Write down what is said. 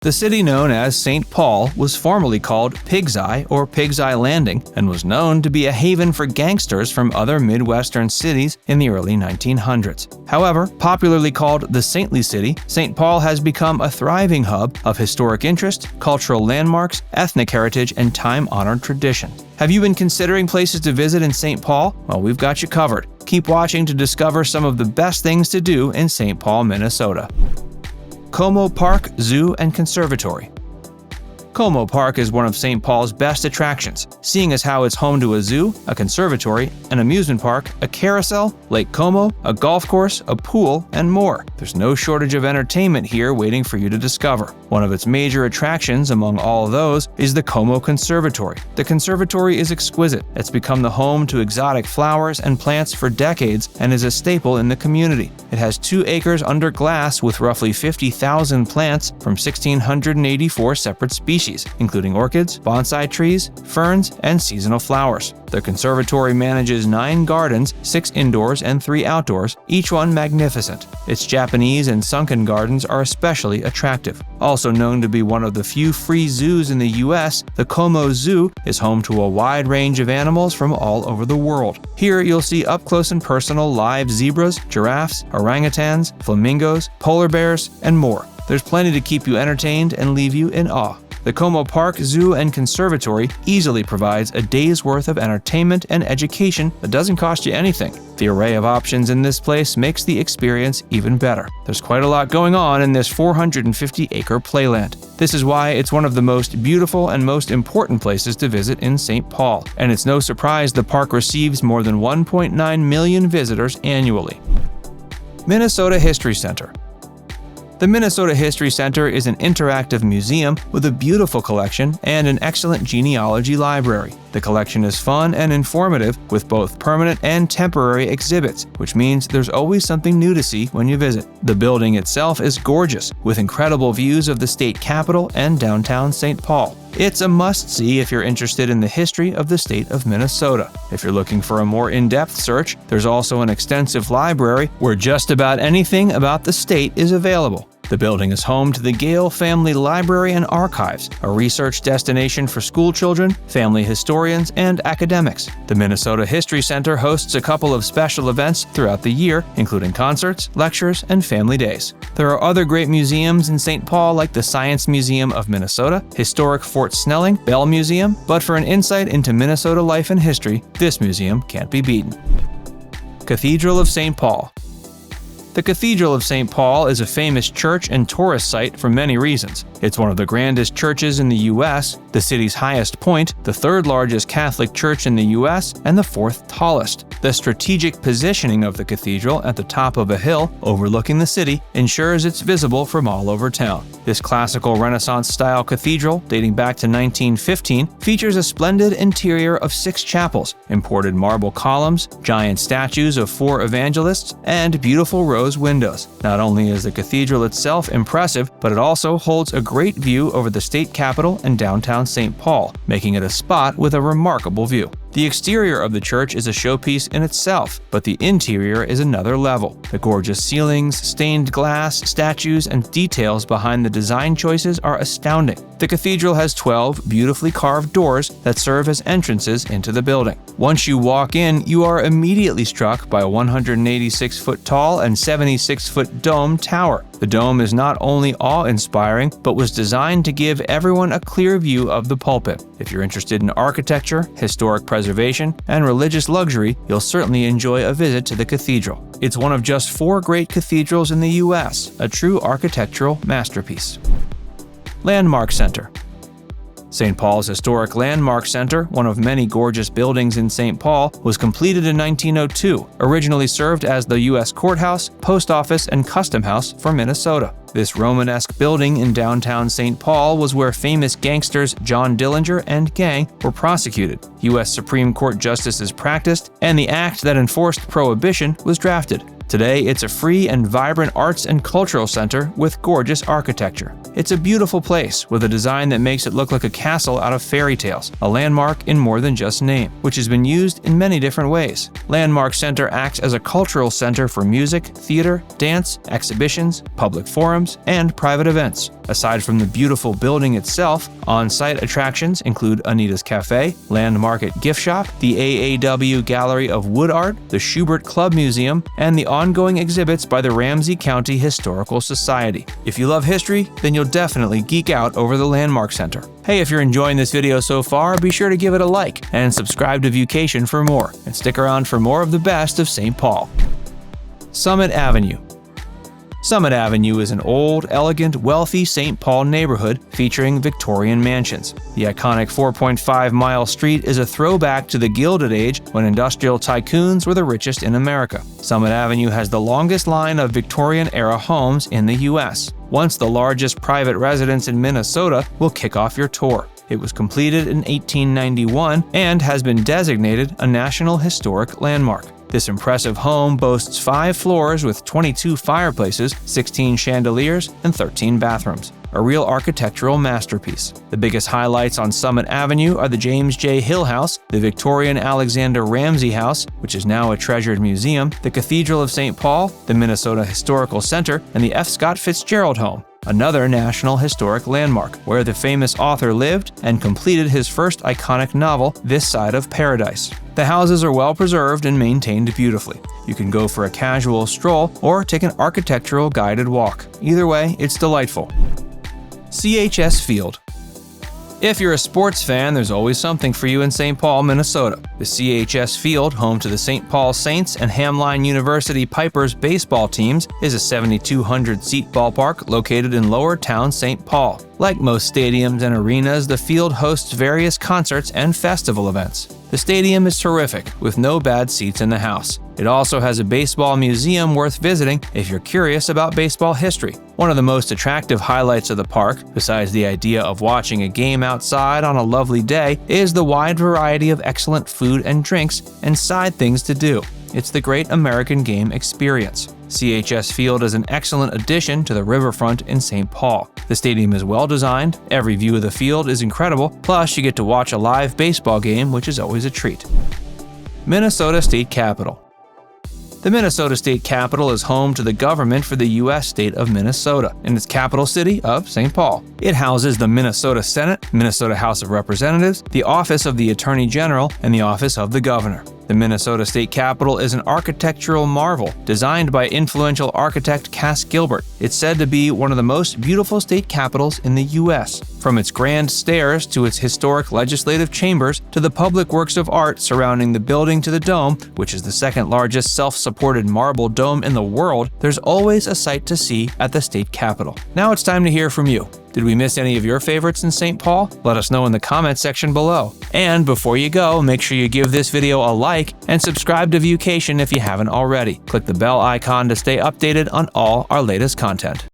The city known as St. Paul was formerly called Pig's Eye or Pig's Eye Landing and was known to be a haven for gangsters from other Midwestern cities in the early 1900s. However, popularly called the Saintly City, St. Paul has become a thriving hub of historic interest, cultural landmarks, ethnic heritage, and time-honored tradition. Have you been considering places to visit in St. Paul? Well, we've got you covered. Keep watching to discover some of the best things to do in St. Paul, Minnesota. Como Park, Zoo, and Conservatory. Como Park is one of St. Paul's best attractions, seeing as how it's home to a zoo, a conservatory, an amusement park, a carousel, Lake Como, a golf course, a pool, and more. There's no shortage of entertainment here waiting for you to discover. One of its major attractions among all of those is the Como Conservatory. The conservatory is exquisite. It's become the home to exotic flowers and plants for decades and is a staple in the community. It has 2 acres under glass with roughly 50,000 plants from 1,684 separate species, including orchids, bonsai trees, ferns, and seasonal flowers. The conservatory manages 9 gardens, 6 indoors and 3 outdoors, each one magnificent. Its Japanese and sunken gardens are especially attractive. Also known to be one of the few free zoos in the U.S., the Como Zoo is home to a wide range of animals from all over the world. Here you'll see up close and personal live zebras, giraffes, orangutans, flamingos, polar bears, and more. There's plenty to keep you entertained and leave you in awe. The Como Park, Zoo, and Conservatory easily provides a day's worth of entertainment and education that doesn't cost you anything. The array of options in this place makes the experience even better. There's quite a lot going on in this 450-acre playland. This is why it's one of the most beautiful and most important places to visit in St. Paul, and it's no surprise the park receives more than 1.9 million visitors annually. Minnesota History Center. The Minnesota History Center is an interactive museum with a beautiful collection and an excellent genealogy library. The collection is fun and informative with both permanent and temporary exhibits, which means there's always something new to see when you visit. The building itself is gorgeous, with incredible views of the state capitol and downtown St. Paul. It's a must-see if you're interested in the history of the state of Minnesota. If you're looking for a more in-depth search, there's also an extensive library where just about anything about the state is available. The building is home to the Gale Family Library and Archives, a research destination for school children, family historians, and academics. The Minnesota History Center hosts a couple of special events throughout the year, including concerts, lectures, and family days. There are other great museums in St. Paul like the Science Museum of Minnesota, historic Fort Snelling, Bell Museum, but for an insight into Minnesota life and history, this museum can't be beaten. Cathedral of Saint Paul. The Cathedral of Saint Paul is a famous church and tourist site for many reasons. It's one of the grandest churches in the U.S., the city's highest point, the 3rd largest Catholic church in the U.S., and the 4th tallest. The strategic positioning of the cathedral at the top of a hill overlooking the city ensures it's visible from all over town. This classical Renaissance-style cathedral, dating back to 1915, features a splendid interior of 6 chapels, imported marble columns, giant statues of 4 evangelists, and beautiful rose windows. Not only is the cathedral itself impressive, but it also holds a great view over the state capitol and downtown St. Paul, making it a spot with a remarkable view. The exterior of the church is a showpiece in itself, but the interior is another level. The gorgeous ceilings, stained glass, statues, and details behind the design choices are astounding. The cathedral has 12 beautifully carved doors that serve as entrances into the building. Once you walk in, you are immediately struck by a 186-foot tall and 76-foot dome tower. The dome is not only awe-inspiring, but was designed to give everyone a clear view of the pulpit. If you're interested in architecture, historic preservation, and religious luxury, you'll certainly enjoy a visit to the cathedral. It's one of just 4 great cathedrals in the U.S., a true architectural masterpiece. Landmark Center. St. Paul's Historic Landmark Center, one of many gorgeous buildings in St. Paul, was completed in 1902, originally served as the U.S. Courthouse, Post Office, and Custom House for Minnesota. This Romanesque building in downtown St. Paul was where famous gangsters John Dillinger and gang were prosecuted, U.S. Supreme Court justices practiced, and the act that enforced prohibition was drafted. Today, it's a free and vibrant arts and cultural center with gorgeous architecture. It's a beautiful place with a design that makes it look like a castle out of fairy tales, a landmark in more than just name, which has been used in many different ways. Landmark Center acts as a cultural center for music, theater, dance, exhibitions, public forums, and private events. Aside from the beautiful building itself, on-site attractions include Anita's Cafe, Land Market Gift Shop, the AAW Gallery of Wood Art, the Schubert Club Museum, and the ongoing exhibits by the Ramsey County Historical Society. If you love history, then you'll definitely geek out over the Landmark Center. Hey, if you're enjoying this video so far, be sure to give it a like and subscribe to Viewcation for more, and stick around for more of the best of St. Paul. Summit Avenue. Summit Avenue is an old, elegant, wealthy St. Paul neighborhood featuring Victorian mansions. The iconic 4.5-mile street is a throwback to the Gilded Age when industrial tycoons were the richest in America. Summit Avenue has the longest line of Victorian-era homes in the U.S. Once the largest private residence in Minnesota, will kick off your tour. It was completed in 1891 and has been designated a National Historic Landmark. This impressive home boasts 5 floors with 22 fireplaces, 16 chandeliers, and 13 bathrooms. A real architectural masterpiece. The biggest highlights on Summit Avenue are the James J. Hill House, the Victorian Alexander Ramsey House, which is now a treasured museum, the Cathedral of Saint Paul, the Minnesota Historical Center, and the F. Scott Fitzgerald Home, another National Historic Landmark, where the famous author lived and completed his first iconic novel, This Side of Paradise. The houses are well preserved and maintained beautifully. You can go for a casual stroll or take an architectural guided walk. Either way, it's delightful. CHS Field. If you're a sports fan, there's always something for you in St. Paul, Minnesota. The CHS Field, home to the St. Paul Saints and Hamline University Pipers baseball teams, is a 7,200-seat ballpark located in Lower Town, St. Paul. Like most stadiums and arenas, the field hosts various concerts and festival events. The stadium is terrific, with no bad seats in the house. It also has a baseball museum worth visiting if you're curious about baseball history. One of the most attractive highlights of the park, besides the idea of watching a game outside on a lovely day, is the wide variety of excellent food and drinks and side things to do. It's the great American game experience. CHS Field is an excellent addition to the riverfront in St. Paul. The stadium is well designed, every view of the field is incredible, plus you get to watch a live baseball game, which is always a treat. Minnesota State Capitol. The Minnesota State Capitol is home to the government for the U.S. state of Minnesota, and its capital city of St. Paul. It houses the Minnesota Senate, Minnesota House of Representatives, the Office of the Attorney General, and the Office of the Governor. The Minnesota State Capitol is an architectural marvel designed by influential architect Cass Gilbert. It's said to be one of the most beautiful state capitals in the U.S. From its grand stairs to its historic legislative chambers to the public works of art surrounding the building to the dome, which is the second largest self-supported marble dome in the world, there's always a sight to see at the state capitol. Now it's time to hear from you. Did we miss any of your favorites in St. Paul? Let us know in the comments section below. And before you go, make sure you give this video a like and subscribe to Viewcation if you haven't already. Click the bell icon to stay updated on all our latest content.